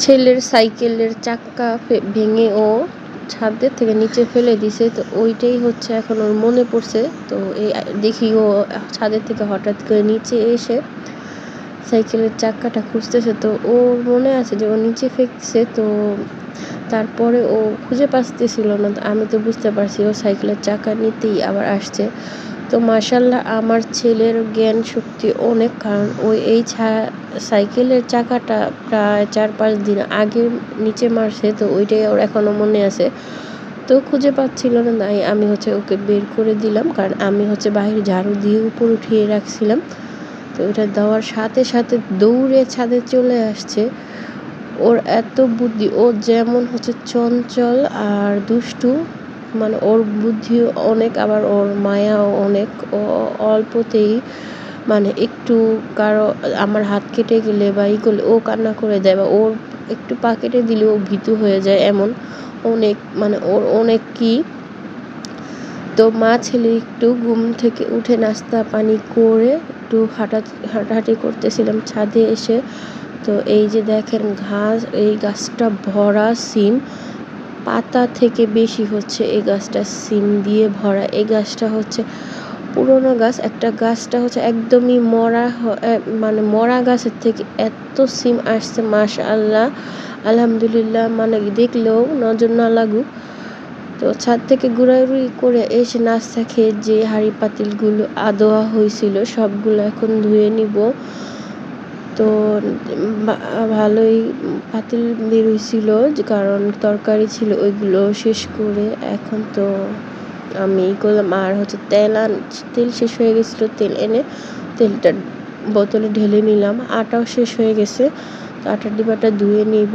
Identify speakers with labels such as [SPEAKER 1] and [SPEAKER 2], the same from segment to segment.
[SPEAKER 1] ছেলের সাইকেলের চাক্কা ভেঙে ও ছাদের থেকে নিচে ফেলে দিছে, তো ওইটাই হচ্ছে এখন ওর মনে পড়ছে। তো এই দেখি ও ছাদের থেকে হঠাৎ করে নিচে এসে সাইকেলের চাক্কাটা খুঁজতেছে, তো ওর মনে আছে যে ও নিচে ফেঁকছে। তো তারপরে ও খুঁজে পাচ্তেছিল না, আমি তো বুঝতে পারছি ও সাইকেলের চাকা নিতেই আবার আসছে। তো মাশাল্লাহ আমার ছেলের জ্ঞান শক্তি অনেক, কারণ ওই এই সাইকেলের চাকাটা প্রায় 4-5 দিন আগে নিচে মারছে, তো ওইটাই ওর এখনও মনে আছে। তো খুঁজে পাচ্ছিল না, তাই আমি হচ্ছে ওকে বের করে দিলাম, কারণ আমি হচ্ছে বাইরে ঝাড়ু দিয়ে উপর উঠিয়ে রাখছিলাম। তো ওটা দেওয়ার সাথে সাথে দৌড়ে ছাদে চলে আসছে। ওর এত বুদ্ধি, ও যেমন হচ্ছে চঞ্চল আর দুষ্টু, মানে ওর বুদ্ধিও অনেক, আবার ওর মায়াও অনেক। ও অল্পতেই মানে একটু কারো আমার হাত কেটে গেলে বা ই করলে ও কান্না করে দেয়, বা ওর একটু পা কেটে দিলে ও ভীতু হয়ে যায়, এমন অনেক, মানে ওর অনেক কি। তো মা ছেলে একটু ঘুম থেকে উঠে নাস্তা পানি করে একটু হাঁটাহাঁটি করতেছিলাম ছাদে এসে। তো এই যে দেখেন ঘাস, এই গাছটা ভরা সিম, পাতা থেকে বেশি হচ্ছে এই গাছটা সিম দিয়ে ভরা। এই গাছটা হচ্ছে পুরোনো গাছ, একটা গাছটা হচ্ছে একদমই মরা, মানে মরা গাছের থেকে এত সিম আসছে মাশাআল্লাহ, আলহামদুলিল্লাহ, মানে দেখলেও নজর না লাগুক। তো ছাদ থেকে ঘোরাঘুরি করে এসে নাস্তা খেয়ে যে হাঁড়ি পাতিলগুলো আদোয়া হয়েছিল সবগুলো এখন ধুয়ে নিব। তো ভালোই পাতিল বের হয়েছিল, কারণ তরকারি ছিল, ওইগুলো শেষ করে এখন তো আমি করলাম। আর হচ্ছে তেল শেষ হয়ে গেছিলো, তেল এনে তেলটা বোতলে ঢেলে নিলাম। আটাও শেষ হয়ে গেছে, তো আটার ডিবাটা ধুয়ে নিব।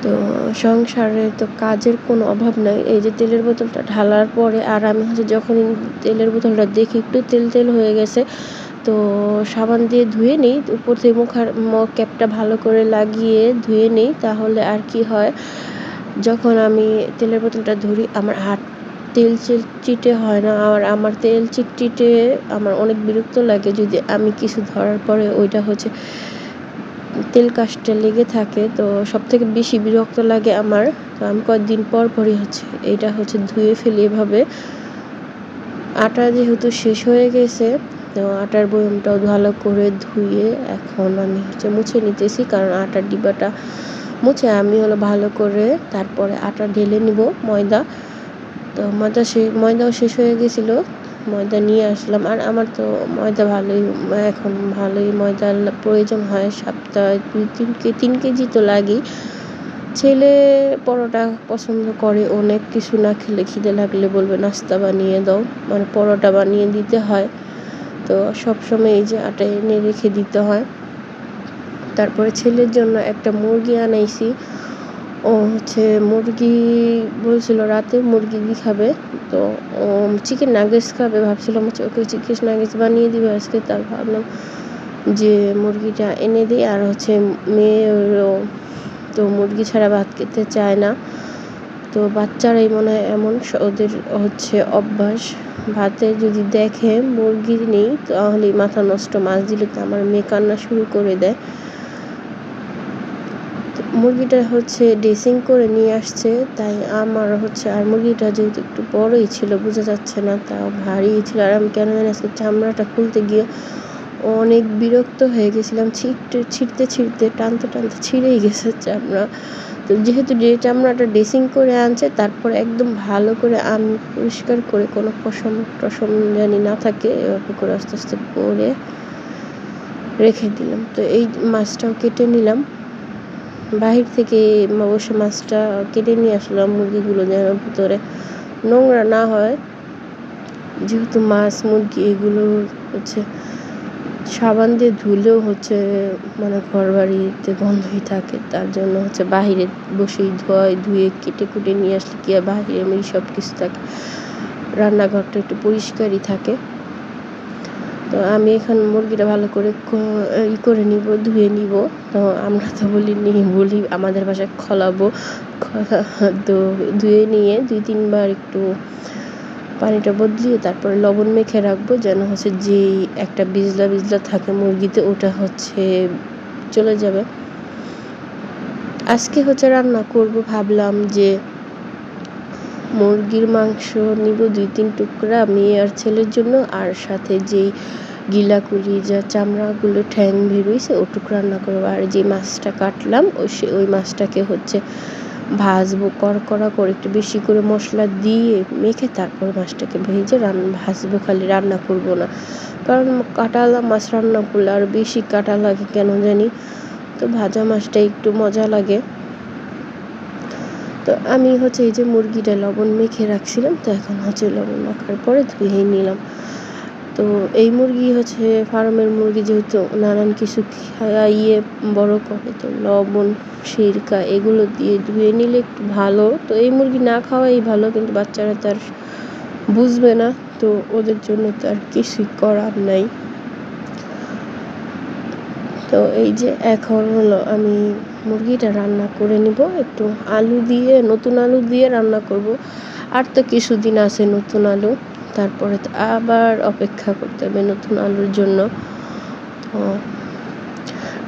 [SPEAKER 1] তো সংসারে তো কাজের কোনো অভাব নাই। এই যে তেলের বোতলটা ঢালার পরে আর আমি হচ্ছে যখন তেলের বোতলটা দেখি একটু তেল হয়ে গেছে, তো সাবান দিয়ে ধুয়ে নিই, উপর থেকে ক্যাপটা ভালো করে লাগিয়ে ধুয়ে নিই। তাহলে আর কি হয়, যখন আমি তেলের বোতলটা ধরি আমার হাত তেল চিটে হয় না। আর আমার তেল চিটচিটে আমার অনেক বিরক্ত লাগে, যদি আমি কিছু ধরার পরে ওইটা হচ্ছে তেল কাজটা লেগে থাকে, তো সব থেকে বেশি বিরক্ত লাগে আমার। তো আমি কয়েকদিন পরই হচ্ছে এইটা হচ্ছে ধুয়ে ফেলি এভাবে। আটা যেহেতু শেষ হয়ে গেছে, তো আটার বয়মটাও ভালো করে ধুয়ে এখন আমি হচ্ছে মুছে নিতেছি, কারণ আটার ডিব্বাটা মুছে আমি ভালো করে তারপরে আটা ঢেলে নিব ময়দা। তো ময়দাও শেষ হয়ে গেছিলো, ময়দা নিয়ে আসলাম। আর আমার তো ময়দা এখন ভালোই ময়দার প্রয়োজন হয়, সপ্তাহে 3 কেজি তো লাগেই। ছেলে পরোটা পছন্দ করে অনেক, কিছু না খেলে খিদে লাগলে বলবে নাস্তা বানিয়ে দাও, মানে পরোটা বানিয়ে দিতে হয়। তো সবসময় এই যে আটা এনে রেখে দিতে হয়। তারপরে ছেলের জন্য একটা মুরগি আনাইছি। ও হচ্ছে মুরগি বলছিল রাতে মুরগি খাবে, তো ও চিকেন নাগেটস খাবে। ভাবছিলাম হচ্ছে ওকে চিকেন নাগেটস বানিয়ে দিবে আজকে, তার ভাবলাম যে মুরগিটা এনে দিই। আর হচ্ছে মেয়েরও তো মুরগি ছাড়া ভাত খেতে চায় না, তো বাচ্চারাই মনে হয় এমন, ওদের হচ্ছে অভ্যাস, ভাতে যদি দেখে মুরগি নেই তাহলেই মাথা নষ্ট। মাছ দিলে তো আমার মেয়ে কান্না শুরু করে দেয়। মুরগিটা হচ্ছে ড্রেসিং করে নিয়ে আসছে, তাই আমার হচ্ছে, আর মুরগিটা যেহেতু একটু বড়ই ছিল বোঝা যাচ্ছে না, তাও ভারী ছিল। আর আমি কেন জানি আজকে চামড়াটা খুলতে গিয়ে অনেক বিরক্ত হয়ে গেছিলাম, ছিঁড়তে টানতে ছিঁড়েই গেছে চামড়া। তো যেহেতু যে চামড়াটা ড্রেসিং করে আনছে, তারপর একদম ভালো করে আমি পরিষ্কার করে কোনো টসম জানি না থাকে এভাবে করে আস্তে আস্তে করে রেখে দিলাম। তো এই মাছটাও কেটে নিলাম, বাহির থেকে অবশ্য মাছটা কেটে নিয়ে আসলাম মুরগিগুলো যেন ভিতরে নোংরা না হয়, যেহেতু মাছ মুরগি এগুলো হচ্ছে সাবান দিয়ে ধুলেও হচ্ছে মানে ঘর বাড়িতে গন্ধই থাকে, তার জন্য হচ্ছে বাহিরে বসেই ধুয়ে কেটে কুটে নিয়ে আসলে কি আর বাহিরে এমনি সব কিছু থাকে, রান্নাঘরটা একটু পরিষ্কারই থাকে। তো আমি এখন মুরগিটা ভালো করে করে নিব, ধুয়ে নিব। তো আমরা তো বলি আমাদের বাসায় খলাবো, তো ধুয়ে নিয়ে 2-3 বার একটু পানিটা বদলিয়ে তারপরে লবণ মেখে রাখবো, যেন হচ্ছে যেই একটা বিজলা থাকে মুরগিতে ওটা হচ্ছে চলে যাবে। আজকে হচ্ছে রান্না করব, ভাবলাম যে মুরগির মাংস নিব 2-3 টুকরা মেয়ে আর ছেলের জন্য, আর সাথে যেই গিলাকুলি যা চামড়াগুলো ঠ্যাং বেরোইছে ওটুকু রান্না করবো। আর যে মাছটা কাটলাম ওই মাছটাকে হচ্ছে ভাজবো কড়া করে, একটু বেশি করে মশলা দিয়ে মেখে তারপর মাছটাকে ভেজে ভাজবো, খালি রান্না করব না। কারণ কাটালা মাছ রান্না করলে আর বেশি কাটা লাগে কেন জানি, তো ভাজা মাছটা একটু মজা লাগে। তো আমি হচ্ছে এই যে মুরগিটা লবণ মেখে রাখছিলাম, তো এখন হচ্ছে লবণ মাখার পরে ধুয়ে নিলাম। তো এই মুরগি হচ্ছে ফার্মের মুরগি, যেহেতু নানান কিছু খাইয়ে বড় করে, তো লবণ সিরকা এগুলো দিয়ে ধুয়ে নিলে একটু ভালো। তো এই মুরগি না খাওয়াই ভালো, কিন্তু বাচ্চারা তার বুঝবে না, তো ওদের জন্য তো আর কিছুই করার নাই। তো এই যে এখন হলো আমি মুরগিটা রান্না করে নিব, একটু নতুন আলু দিয়ে রান্না করব। আর তো কিছুদিন আছে নতুন আলু, তারপরে তো আবার অপেক্ষা করতে হবে নতুন আলুর জন্য।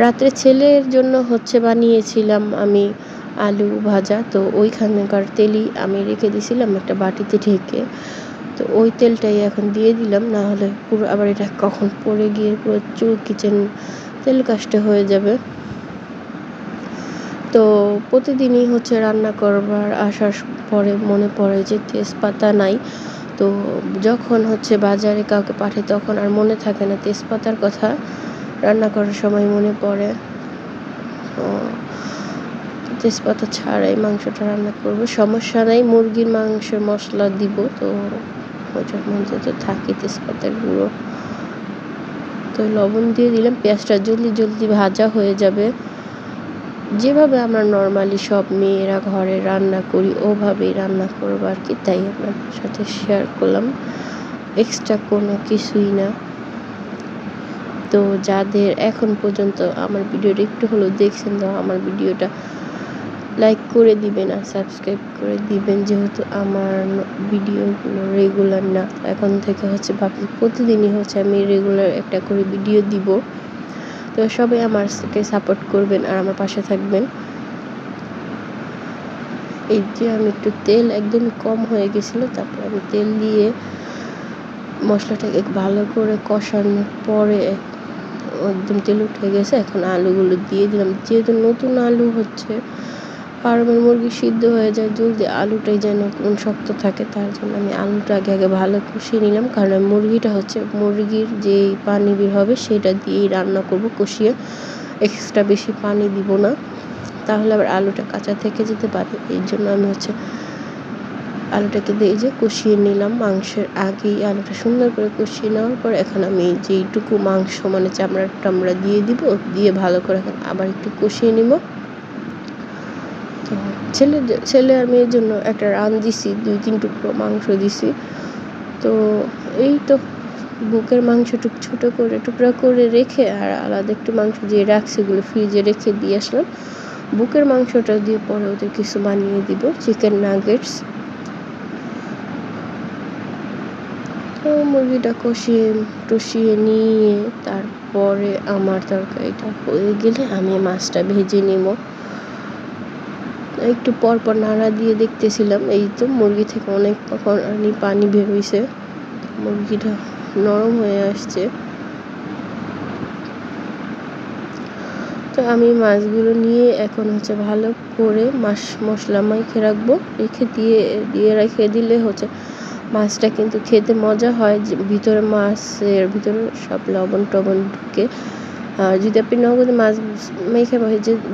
[SPEAKER 1] রাত্রে ছেলের জন্য হচ্ছে বানিয়েছিলাম আমি আলু ভাজা, তো ওইখানকার তেলই আমি রেখে দিয়েছিলাম একটা বাটিতে ঢেকে। তো ওই তেলটাই এখন দিয়ে দিলাম, না হলে পুরো আবার এটা কখন পড়ে গিয়ে পুরো কিচেন তেল কাস্টে হয়ে যাবে। তো প্রতিদিনই হচ্ছে রান্না করবার আসার পরে মনে পড়ে যে তেজপাতা নাই। তো যখন হচ্ছে বাজারে কাউকে পাঠাই তখন আর মনে থাকে না তেজপাতার কথা, রান্না করার সময় মনে পড়ে। তেজপাতা ছাড়াই মাংসটা রান্না করব, সমস্যা নাই। মুরগির মাংসের মশলা দিব, তো ওটার মধ্যে তো থাকে তেজপাতার গুঁড়ো। তো লবণ দিয়ে দিলাম, পেঁয়াজটা জলদি ভাজা হয়ে যাবে। যেভাবে আমরা নর্মালি সব মেয়েরা ঘরে রান্না করি ওভাবেই রান্না করবো আর কি, তাই আপনার সাথে শেয়ার করলাম, এক্সট্রা কোনো কিছুই না। তো যাদের এখন পর্যন্ত আমার ভিডিওটা একটু হলেও দেখছেন, তো আমার ভিডিওটা লাইক করে দিবেন আর সাবস্ক্রাইব করে দিবেন, যেহেতু আমার ভিডিওগুলো রেগুলার না। এখন থেকে হচ্ছে ভাবছি প্রতিদিনই হচ্ছে আমি রেগুলার একটা করে ভিডিও দিব। তো সবাই আমাকে সাপোর্ট করবেন আর আমার পাশে থাকবেন। এই যে আমি একটু তেল একদম কম হয়ে গেছিলো, তারপর আমি তেল দিয়ে মশলাটাকে ভালো করে কষানোর পরে একদম তেল উঠে গেছে। এখন আলুগুলো দিয়ে দিলাম, যেহেতু নতুন আলু হচ্ছে ফার্মের মুরগি সিদ্ধ হয়ে যায় জলদি, আলুটাই যেন শক্ত থাকে, তার জন্য আমি আলুটা আগে ভালো কষিয়ে নিলাম। কারণ মুরগিটা হচ্ছে মুরগির যে পানি বের হবে সেটা দিয়েই রান্না করব কষিয়ে, এক্সট্রা বেশি পানি দিব না, তাহলে আবার আলুটা কাঁচা থেকে যেতে পারে। এই জন্য আমি হচ্ছে আলুটাকে দিয়ে যে কষিয়ে নিলাম, মাংসের আগেই আলুটা সুন্দর করে কষিয়ে নেওয়ার পর এখন আমি যেইটুকু মাংস মানে চামড়া টামড়া দিয়ে দিব, দিয়ে ভালো করে এখন আবার একটু কষিয়ে নিব। তো ছেলে আর মেয়ের জন্য একটা রান দিছি, 2-3 টুকরো মাংস দিছি। তো এই তো বুকের মাংসটুকু ছোটো করে টুকরা করে রেখে আর আলাদা একটু মাংস দিয়ে রাখছি, এগুলো ফ্রিজে রেখে দিয়ে আসলাম। বুকের মাংসটা দিয়ে পরে ওদের কিছু বানিয়ে দিব, চিকেন নাগেটস। তো মুরগিটা টষিয়ে নিয়ে তারপরে আমার তরকারিটা হয়ে গেলে আমি মাছটা ভেজে নেব। একটু পর নাড়া দিয়ে দেখতেছিলাম, এই তো মুরগি থেকে অনেক পানি বের হয়েছে, মুরগিটা নরম হয়ে আসছে। তো আমি মাছগুলো নিয়ে এখন হচ্ছে ভালো করে মশলা মাখিয়ে রাখবো, রেখে দিলে হচ্ছে মাছটা কিন্তু খেতে মজা হয়, যে মাছের ভিতরে সব লবণ টবণ ঢুকে। আর যদি আপনি নগদে মাছ মেখে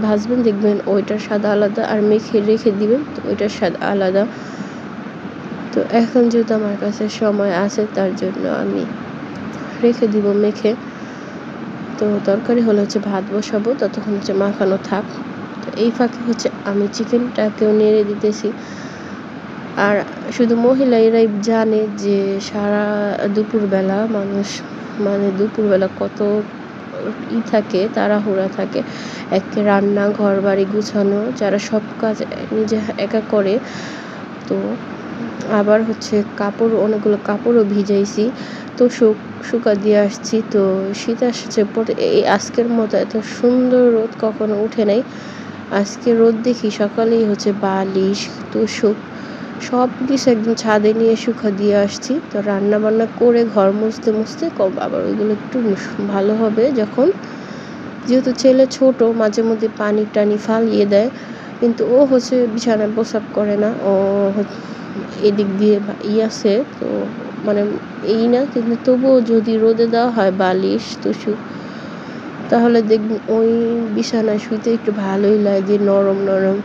[SPEAKER 1] ভাজবেন দেখবেন ওইটার স্বাদ আলাদা, আর মেখে রেখে দিবেন তো ওইটার স্বাদ আলাদা। তো এখন যেহেতু আমার কাছে সময় আছে তার জন্য আমি রেখে দিব মেখে। তো তরকারি হলে হচ্ছে ভাত বসাবো, ততক্ষণ হচ্ছে মাখানো থাক। তো এই ফাঁকে হচ্ছে আমি চিকেনটাকেও নেড়ে দিতেছি। আর শুধু মহিলারাই জানে যে সারা দুপুরবেলা মানুষ দুপুরবেলা কত থাকে, তাড়াহুড়া থাকে, একে রান্না ঘর বাড়ি গুছানো, যারা সব কাজ নিজে একা করে। তো আবার হচ্ছে অনেকগুলো কাপড়ও ভিজাইছি, তো শুকা দিয়ে আসছি। তো শীত আসছে পরে, এই আজকের মতো এত সুন্দর রোদ কখনো উঠে নাই। আজকে রোদ দেখি সকালেই হচ্ছে বালিশ তোশক সব কিছু একদম ছাদে নিয়ে শুকা দিয়ে আসছি। তো রান্না বান্না করে ঘর মুছতে মুছতে আবার ওইগুলো একটু ভালো হবে যখন, যেহেতু ছেলে ছোট মাঝে মধ্যে পানি টানি ফালিয়ে দেয়, কিন্তু ও হচ্ছে বিছানায় প্রস্রাব করে না। ও এদিক দিয়ে আছে, তো মানে এই না, কিন্তু তবুও যদি রোদে দেওয়া হয় বালিশ তোশক, তাহলে দেখবেন ওই বিছানায় শুইতে একটু ভালোই লাগে, নরম নরম।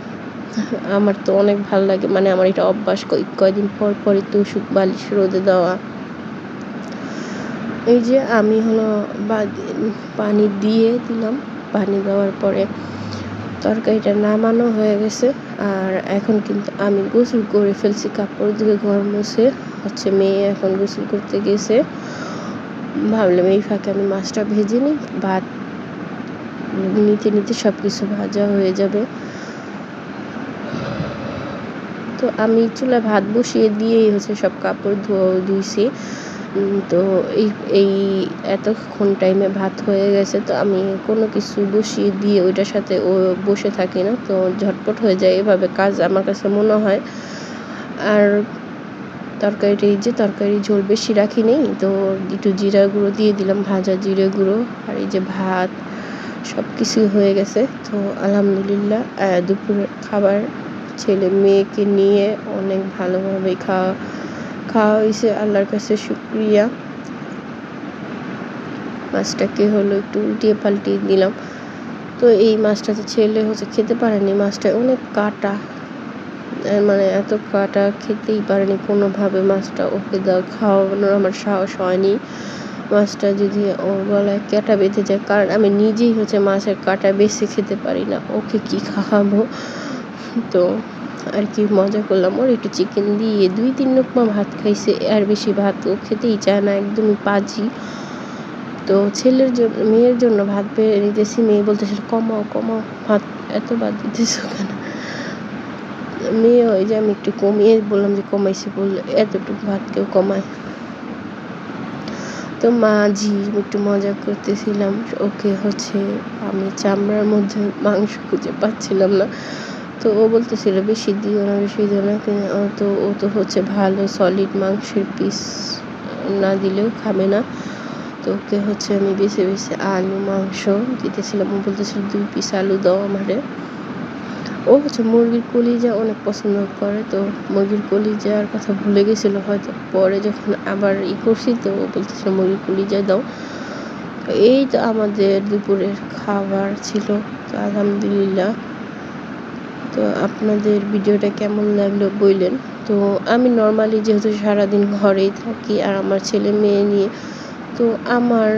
[SPEAKER 1] আমার তো অনেক ভালো লাগে, মানে আমার এটা অভ্যাস, কয়দিন পর পরই তোশক বালিশ রোদে দেওয়া। এই যে আমি হলো পানি দিয়ে দিলাম, পানি দেওয়ার পরে তরকারিটা নামানো হয়ে গেছে। আর এখন কিন্তু আমি গোসল করে ফেলছি, কাপড় ধুয়ে ঘর মুছে হচ্ছে মেয়ে এখন গোসল করতে গেছে। ভাবলাম এই ফাঁকে আমি মাছটা ভেজে নিই, ভাত নিতে নিতে সব কিছু ভাজা হয়ে যাবে। তো আমি চুলায় ভাত বসিয়ে দিয়েই হচ্ছে সব কাপড় ধুইছি। তো এই এতক্ষণ টাইমে ভাত হয়ে গেছে, তো আমি কোনো কিছু বসিয়ে দিয়ে ওইটার সাথে ও বসে থাকি না, তো ঝটপট হয়ে যায় এভাবে কাজ আমার কাছে মনে হয়। আর তরকারিটা, এই যে তরকারি ঝোল বেশি রাখি নেই, তো একটু জিরা গুঁড়ো দিয়ে দিলাম, ভাজা জিরে গুঁড়ো। আর এই যে ভাত সব কিছুই হয়ে গেছে। তো আলহামদুলিল্লাহ দুপুরের খাবার ছেলে মেয়েকে নিয়ে অনেক ভালোভাবেই খাওয়া হয়েছে, আল্লাহর কাছে শুকরিয়া। মাছটাকে হলো একটু উল্টিয়ে পাল্টিয়ে দিলাম। তো এই মাছটাতে ছেলে হচ্ছে খেতে পারেনি, মাছটায় অনেক কাটা, মানে এত কাটা খেতেই পারেনি কোনোভাবে। মাছটা ওকে খাওয়ানোর আমার সাহস হয়নি। মাছটা যদি ওর গলায় কাঁটা বেঁধে যায়, কারণ আমি নিজেই হচ্ছে মাছের কাঁটা বেছে খেতে পারি না, ওকে কি খাওয়াবো। তো আর কি মজা করলাম, ওর একটু চিকেন দিয়ে 2-3 লোকমা ভাত খাইছে, আর বেশি ভাত ও খেতেই চায় না, একদমই পাজি। তো মেয়ের জন্য ভাত বেড়ে নিতেছি, মেয়ে বলতেছিল কমাও কমাও ভাত, এত ভাত দিতেছো কেন। মেয়ে ওই যে আমি একটু কমিয়ে বললাম যে কমাইছি, বললে এতটুকু ভাত কেউ কমায়। তো মাঝি একটু মজা করতেছিলাম ওকে, হচ্ছে আমি চামড়ার মধ্যে মাংস খুঁজে পাচ্ছিলাম না, তো ও বলতেছিল বেশি দিও না বেশি দিও না, তো ও তো হচ্ছে ভালো সলিড মাংসের পিস না দিলেও খাবে না। তো ওকে হচ্ছে আমি বেছে বেছে আলু মাংস দিতেছিলাম, ও বলতেছিল 2 পিস আলু দাও আমারে। ও হচ্ছে মুরগির কলিজা অনেক পছন্দ করে, তো মুরগির কলিজার কথা ভুলে গেছিলো হয়তো, পরে যখন আবার করছি তো ও বলতেছিল মুরগির কলিজা দাও। এই তো আমাদের দুপুরের খাবার ছিল। তো আলহামদুলিল্লাহ। তো আপনাদের ভিডিওটা কেমন লাগলো বললেন। তো আমি নর্মালি যেহেতু সারাদিন ঘরেই থাকি আর আমার ছেলে মেয়ে নিয়ে, তো আমার